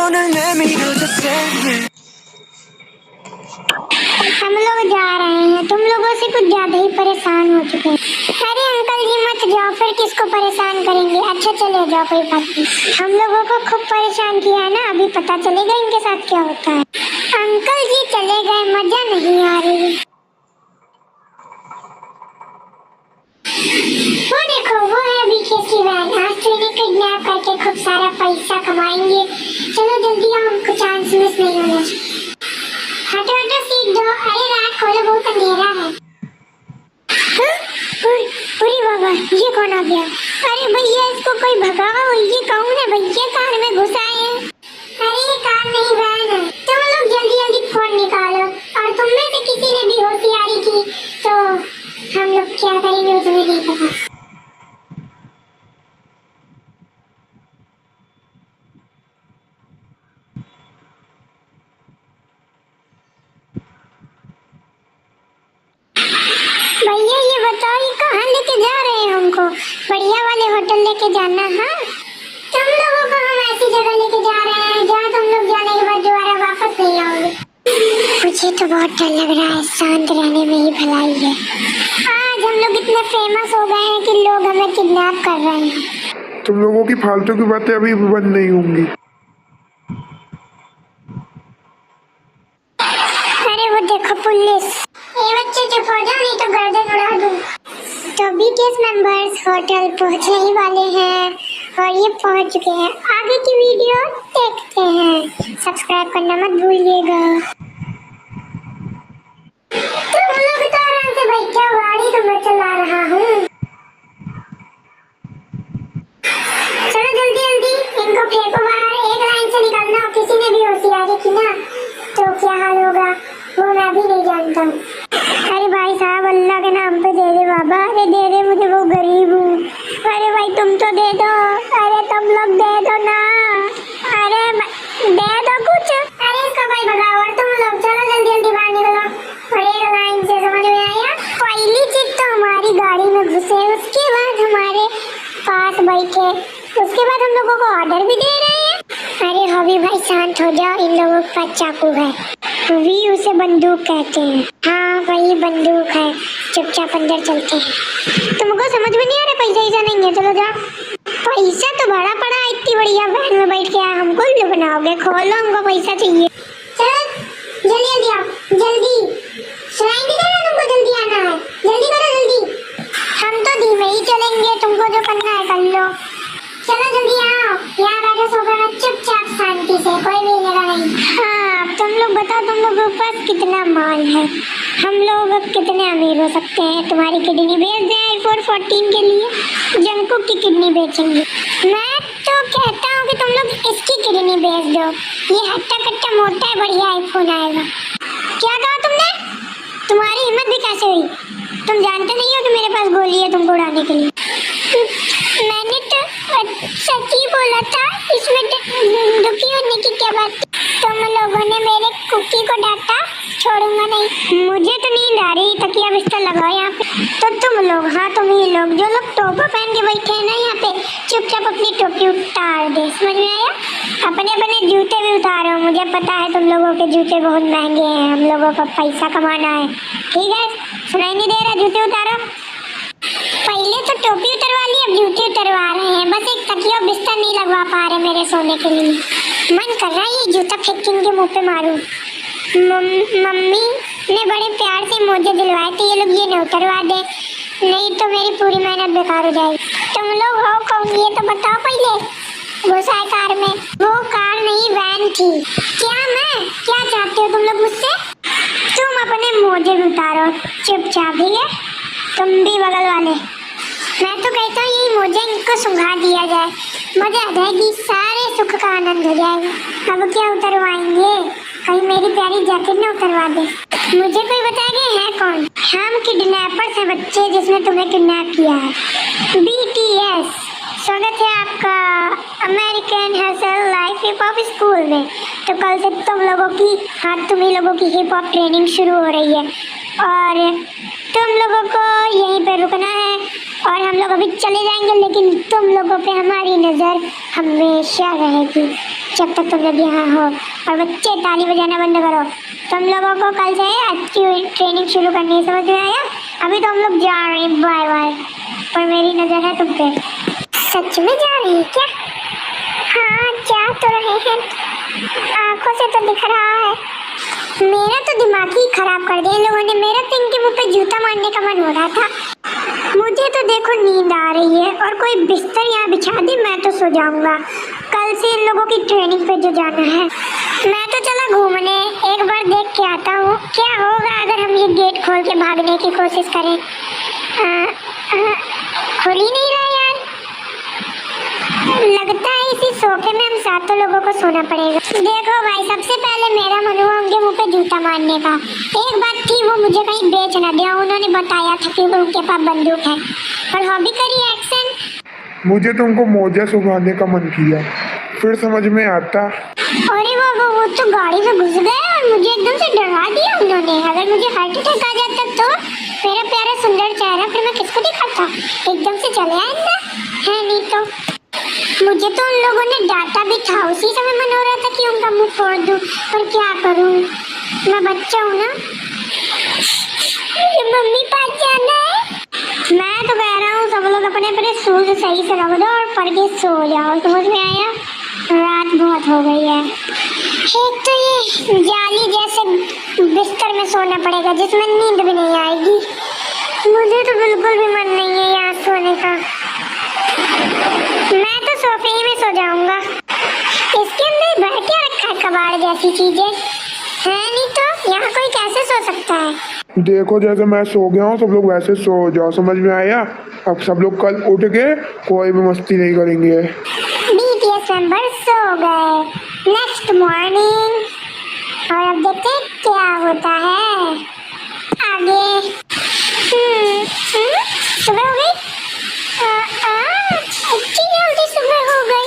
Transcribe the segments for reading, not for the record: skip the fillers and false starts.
हम लोग जा रहे हैं, तुम लोगों से कुछ ज्यादा ही परेशान हो चुके हैं। अरे अंकल जी मत जाओ, फिर किसको परेशान करेंगे। अच्छा चले जाओ, कोई बात नहीं। हम लोगों को खूब परेशान किया है ना, अभी पता चलेगा इनके साथ क्या होता है। अंकल जी चले गए, मजा नहीं आ रही। वो देखो, वो है बीकेएस की वैन। आज तो इन्हें किडनैप करके खूब सारा पैसा कमाएंगे। चलो जल्दी आओ, हमको चांस मिस नहीं होना। हटो हटो, सीट दो। अरे रात खोलो, बहुत अंधेरा है। अरे बाबा, ये कौन आ गया? अरे भैया इसको कोई भगाओ। ये कौन है भैया, कार में घुस आए हैं? अरे ये कार नहीं वैन है। तुम लोग जल्दी जल्दी फोन निकालो, और तुम में से किसी ने भी होशियारी की तो हम लोग क्या करेंगे वो तुम्हें नहीं पता। भैया ये बताओ, ये कहाँ लेके जा रहे हैं हमको? बढ़िया वाले होटल लेके जाना। हाँ, तुम लोगों को हम ऐसी जगह लेके जा रहे हैं जहाँ तुम लोग जाने के बाद दोबारा वापस नहीं आओगे। मुझे तो बहुत डर लग रहा है, शांत रहने में ही भलाई है। आज हम लोग इतने फेमस हो गए हैं कि लोग हमें किडनैप कर रहे हैं। तुम लोगों की फालतू की बातें अभी बंद नहीं होंगी। अरे वो देखो पुलिस। ये बच्चे चुप हो जाओ, नहीं तो गर्दन उड़ा दूं। तो बीकेएस मेंबर्स होटल पहुंचने ही वाले हैं, और ये पहुंच चुके हैं। आगे की वीडियो देखते हैं, सब्सक्राइब करना मत भूलिएगा। तुम लोग तो आराम से बैठो, गाड़ी तो मैं चला रहा हूँ। चलो जल्दी जल्दी इनको फेंको बाहर। एक लाइन से निकलना, किसी ने भी होशियारी की ना तो क्या हाल होगा वो मैं भी नहीं जानता। अरे भाई साहब, अल्लाह के नाम पे दे दे बाबा। अरे दे दे, मुझे वो गरीब हूँ। अरे भाई तुम तो दे दो। अरे तुम लोग दे दो ना। अरे दे दो कुछ। अरे इसको भाई भगाओ, और तुम लोग चलो जल्दी जल्दी बाहर निकलो। और एक लाइन से, समझ में आया? पहली चीज तो हमारी गाड़ी में घुसे, उसके बाद हमारे पास बैठे, उसके बाद हम लोगों को ऑर्डर भी दे रहे हैं। अरे हबी भाई शांत हो जाओ, इन लोगों के पास चाकू है, वी उसे बंदूक कहते हैं। हाँ वही बंदूक है, चुपचाप अंदर चलते हैं। तुमको समझ में नहीं आ रहा? पैसा ऐसा नहीं है, चलो जाओ। पैसा तो बड़ा पड़ा, इतनी बढ़िया वैन में बैठ के हमको उल्लू बनाओगे? खोलो, हमको पैसा चाहिए। चलो जल्दी जल्दी आओ, जल्दी। सुनाई नहीं दे रहा तुमको? जल्दी आना है, जल्दी करो जल्दी। हम तो धीमे ही चलेंगे, तुमको जो करना है कर लो। चलो जल्दी आओ, यहाँ बैठो सोफे में चुपचाप शांति से, कोई भी हिलेगा नहीं। हाँ तुम लोग बताओ, तुम लोगों के पास कितना माल है? हम लोग कितने अमीर हो सकते हैं? तुम्हारी किडनी बेच दें आईफोन 14 के लिए? जंकू की किडनी बेचेंगे। मैं तो कहता हूँ कि तुम लोग इसकी किडनी बेच दो, ये हट्टा कट्टा मोटा है, बढ़िया आईफोन आएगा। क्या कहा तुमने? तुम्हारी हिम्मत भी कैसे हुई? तुम जानते नहीं हो कि मेरे पास गोली है तुमको उड़ाने के लिए? मैंने तो सच ही बोला था, इसमें दुखी होने की क्या बात? तुम लोगों ने मेरे कुकी को डांटा, छोड़ूंगा नहीं। मुझे तो नींद आ रही, तकिया बिस्तर लगाओ यहाँ पे। तो तुम लोग, हाँ तुम ही लोग जो लोग टोपा पहन के बैठे हैं ना यहाँ पे, चुपचाप अपनी टोपी उतार दे, समझ में आया? अपने अपने जूते भी उतारो, मुझे पता है तुम लोगों के जूते बहुत महंगे हैं, हम लोगों को पैसा कमाना है, ठीक है? सुनाई नहीं दे रहा? जूते उतारो। पहले तो टोपी उतरवा ली, अब जूते उतरवा रहे हैं। बस एक तकिया बिस्तर नहीं लगवा पा रहे मेरे सोने के लिए। मन कर रहा है ये जूता फेंक के इनके मुंह पे मारूं। मम्मी ने बड़े प्यार से मोजे दिलवाए थे, ये लोग ये न उतरवा दे, नहीं तो मेरी पूरी मेहनत बेकार हो जाएगी। तुम लोग हो कौन, ये तो बताओ पहले। घुसा है कार में? वो कार नहीं वैन थी। क्या मैं क्या चाहते हो तुम लोग मुझसे? तुम अपने मोजे भी उतारो चुपचाप, ठीक है? तुम भी बगल वाले। मैं तो कहता हूँ यही मोजे इनको सुंघा दिया जाए, मजा आ जाएगी, सारे सुख का आनंद हो जाएगा। अब क्या उतरवाएंगे? कहीं मेरी प्यारी जैकेट न उतरवा दे। मुझे कोई बताएगा है कौन? हम किडनैपर्स हैं बच्चे, जिसने तुम्हें किडनैप किया है। BTS, स्वागत है आपका American hustle life hip hop school में। तो कल से तुम लोगों की, हाँ तुम ही लोगों की हिप हॉप ट्रेनिंग शुरू हो रही है, और तुम लोगों को यहीं पे रुकना है। और हम लोग अभी चले जाएंगे, लेकिन तुम लोगों पे हमारी नज़र हमेशा रहेगी जब तक तुम लोग यहाँ हो। और बच्चे ताली बजाना बंद करो। तुम लोगों को कल से आज की ट्रेनिंग शुरू करनी है, समझ में आया? अभी तो हम लोग जा रहे हैं, बाय बाय। पर मेरी नज़र है तुम पे। सच में जा रही है क्या? हाँ जा तो रहे हैं, आंखों से तो दिख रहा है। मेरा तो दिमाग ही खराब कर दिया इन लोगों ने। मेरा तो इनके मुंह पे जूता मारने का मन हो रहा था। मुझे तो देखो नींद आ रही है, और कोई बिस्तर यहाँ बिछा दे मैं तो सो जाऊंगा। कल से इन लोगों की ट्रेनिंग पे जो जाना है। मैं तो चला घूमने, एक बार देख के आता हूँ क्या होगा अगर हम ये गेट खोल के भागने की कोशिश करें। खुल ही नहीं रहा यार। लगता है इसी सोफे में हम सातों लोगों को सोना पड़ेगा। देखो भाई, सबसे पहले मेरा मन हुआ उनके मुंह पे जूता मारने का। एक बात थी, वो मुझे कहीं बेच न दिया। उन्होंने बताया था कि उनके पास बंदूक है। और हॉबी का रिएक्शन, मुझे तुमको मोजा सुखाने का मन किया, फिर समझ में आता। अरे वो तो गाड़ी में घुस गए और मुझे एकदम से डरा दिया उन्होंने। अगर मुझे हार्ट अटैक आ जाता तो मेरा प्यारा सुंदर चेहरा फिर मैं किसको दिखाता? एकदम से चले आए ना, है नहीं तो। मुझे तो उन लोगों ने डांटा भी था। उसी समय मन हो रहा था कि उनका मुंह फोड़ दूं, पर क्या करूं, मैं बच्चा हूं ना। मम्मी पास जाना है। मैं तो कह रहा हूँ सब लोग अपने अपने शूज सही से रख दो और पढ़ के सो जाओ, समझ में आया? रात बहुत हो गई है। एक तो ये जाली जैसे बिस्तर में सोना पड़ेगा जिसमें नींद भी नहीं आएगी। मुझे तो बिल्कुल भी मन नहीं है यहाँ सोने का। मैं तो सोफे ही में सो जाऊंगा। इसके अंदर भर के रखा है कबाड़ जैसी चीजें, है नहीं तो यहाँ कोई कैसे सो सकता है? देखो जैसे मैं सो गया हूँ, सब लोग वैसे सो जाओ, समझ में आया? अब सब लोग कल उठ के कोई भी मस्ती नहीं करेंगे। BTS मेंबर सो गए। नेक्स्ट मॉर्निंग, और अब देखते हैं क्या होता है आगे। सुबह हो गई। इतनी जल्दी सुबह हो गई।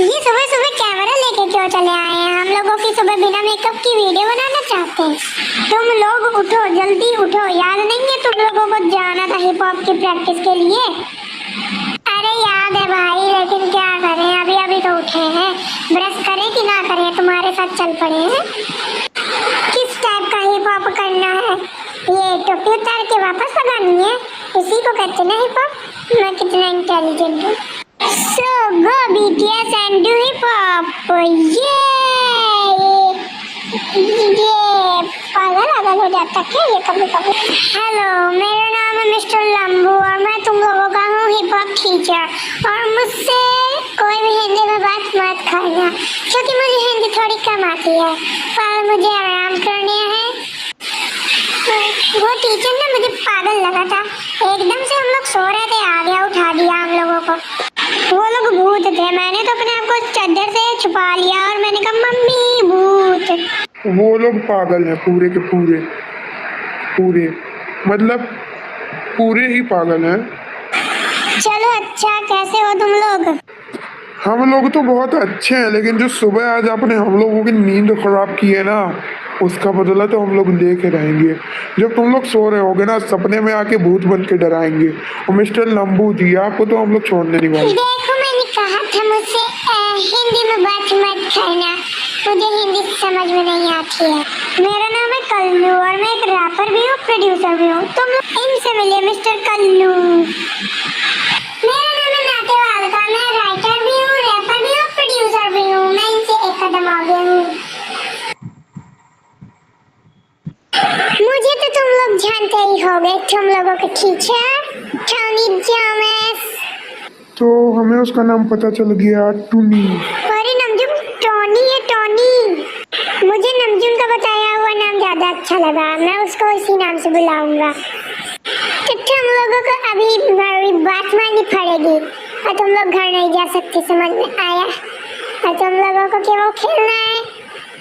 ये सुबह सुबह कैमरा लेके क्यों चले आए हैं? हम लोगों की सुबह बिना मेकअप की वीडियो बनाना चाहते हैं। तुम लोग उठो, जल्दी उठो। याद नहीं है तुम लोगों को जाना था हिप हॉप की प्रैक्टिस के लिए? अरे याद है भाई, लेकिन क्या करें, अभी अभी तो उठे हैं। ब्रश करें कि ना करें, तुम्हारे साथ चल पड़े हैं। किस टाइप का हिप हॉप करना है? ये टोपी उतार के वापस लगानी है, इसी को कहते ना हिप हॉप। मैं कितना इंटेलिजेंट हूँ। So go BTS and do hip hop. ये पागल हो जाता क्या ये कभी कभी? हेलो, मेरा नाम है मिस्टर लंबू और मैं तुम लोगों का हूँ हिप हॉप टीचर। और मुझसे कोई भी हिंदी में बात मत करना, क्योंकि मुझे हिंदी थोड़ी कम आती है और मुझे आराम करने हैं। वो टीचर ने मुझे पागल लगा था। एकदम से हम लोग सो रहे थे, आ गया उठा दिया हम लोगों को। वो लोग भूत थे। मैंने तो अपने आप को चादर से छुपा लिया और मैंने कहा मम्मी भूत। वो लोग पागल हैं, पूरे के पूरे मतलब पूरे ही पागल हैं। चलो अच्छा, कैसे हो तुम लोग? हम लोग तो बहुत अच्छे हैं, लेकिन जो सुबह आज आपने हम लोगों की नींद खराब की है ना, उसका बदला तो हम लोग लेके रहेंगे। जब तुम लोग सो रहे होगे ना, सपने में आके भूत बन के डराएंगे। और मिस्टर लंबू जी, आपको तो हम लोग छोड़ने नहीं वाले। देखो मैंने कहा था मुझसे हिंदी में बात मत करना, मुझे हिंदी समझ में नहीं आती है। मेरा नाम है कल्लू और मैं एक रैपर भी हूँ, प्रोड्यूसर भी हूँ। तुम लोग इनसे मिलिए मिस्टर कल्लू। मेरा नाम है नाटेवाल का, मैं राइटर भी हूँ, रैपर भी हूँ, प्रोड्यूसर भी हूँ। मैं इनसे एक कदम आगे हूँ। मुझे तो तुम लोग जानते ही होगे, तुम लोगों के टीचर टॉनी जॉमस। तो हमें उसका नाम पता चल गया, टूनी। अरे नमजून टॉनी है, टॉनी। मुझे नमजून का बताया हुआ नाम ज्यादा अच्छा लगा, मैं उसको इसी नाम से बुलाऊंगा। तो तुम लोगों को अभी बात माननी पड़ेगी और तुम लोग घर नहीं जा सकते, समझ में आया? और तुम लोगों को केवल खेलना है,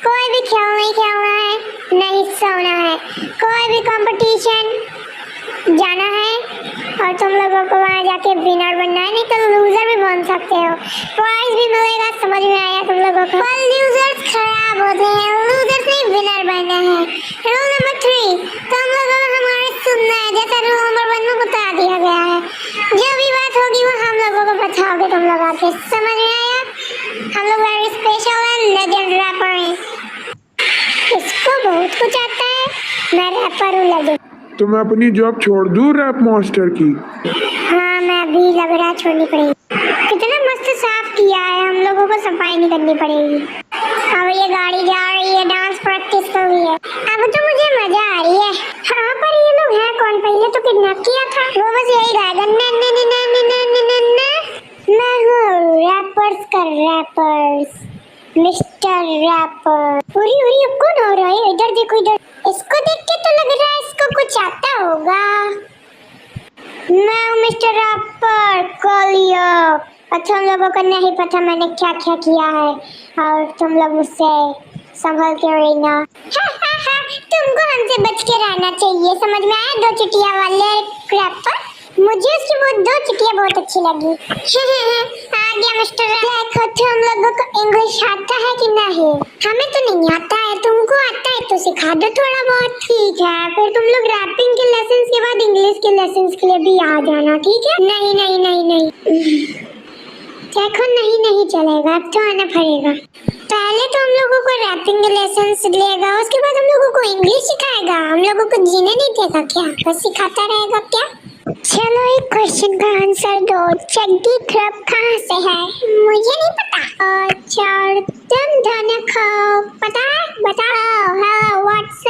कोई भी खेल नहीं खेलना है, नहीं सोना है। कोई भी कंपटीशन जाना है और तुम लोगों को वहाँ जाके विनर बनना है, नहीं तो लूजर भी बन सकते हो। प्राइज भी मिलेगा, समझ में आया तुम लोगों को? पर लूजर्स खराब होते हैं, लूजर्स नहीं विनर बनना है। रूल नंबर 3, तुम लोगों को हमारे सुनना है, जैसा रूल नंबर 1 में बता दिया गया है। होगी वो हम लोगों को बताओगे तुम लोग आके, समझ में आया? हम लोग very special and legend rapper हैं। इसको बहुत कुछ आता है, मैं रैपर हूँ लेजेंड। तो मैं अपनी जॉब छोड़ दूँ रैप मास्टर की? हाँ मैं भी लग रहा है छोड़नी पड़ेगी। कितना मस्त साफ किया है, हम लोगों को सफाई नहीं करनी पड़ेगी। अब ये गाड़ी जा रही है, डांस प्रैक्टिस हो रही है, अब तो मुझे मजा आ रही है। हाँ पर ये लोग हैं कौन? पहले तो किडनैप किया था, वो बस यही गाएगा मैं हूँ रैपर्स का रैपर्स, मिस्टर रैपर। उरी उरी अब कौन हो रहा है? इधर देखो इधर, इसको देख के तो लग रहा है इसको कुछ आता होगा। मैं हूँ मिस्टर रैपर कोलियो, और तुम लोगों को नहीं पता मैंने क्या क्या किया है, और तुम लोग मुझसे संभल के रहना। तुमको हमसे बच के रहना चाहिए, समझ में आया? दो चुटिया वाले रैपर, मुझे उसकी वो दो चुटिया बहुत अच्छी लगी। आ गया मिस्टर। देखो तुम लोगों को इंग्लिश आता है कि नहीं? हमें तो नहीं आता है, तुमको आता है तो सिखा दो थोड़ा बहुत। ठीक है, फिर तुम लोग रैपिंग के लेसन्स के बाद इंग्लिश के लेसन्स के लिए भी आ जाना, ठीक है? नहीं नहीं नहीं नहीं देखो नहीं नहीं चलेगा, अब तो आना पड़ेगा। पहले तो हम लोगों को रैपिंग के लेसन्स लेगा, उसके बाद हम लोगों को इंग्लिश सिखाएगा। हम लोगों को जीने नहीं देगा क्या? बस सिखाता रहेगा क्या? चलो एक क्वेश्चन का आंसर दो, चड्डी क्रब कहाँ से है? मुझे नहीं पता। और तुम दोनों को पता है? बताओ। हाँ व्हाट्स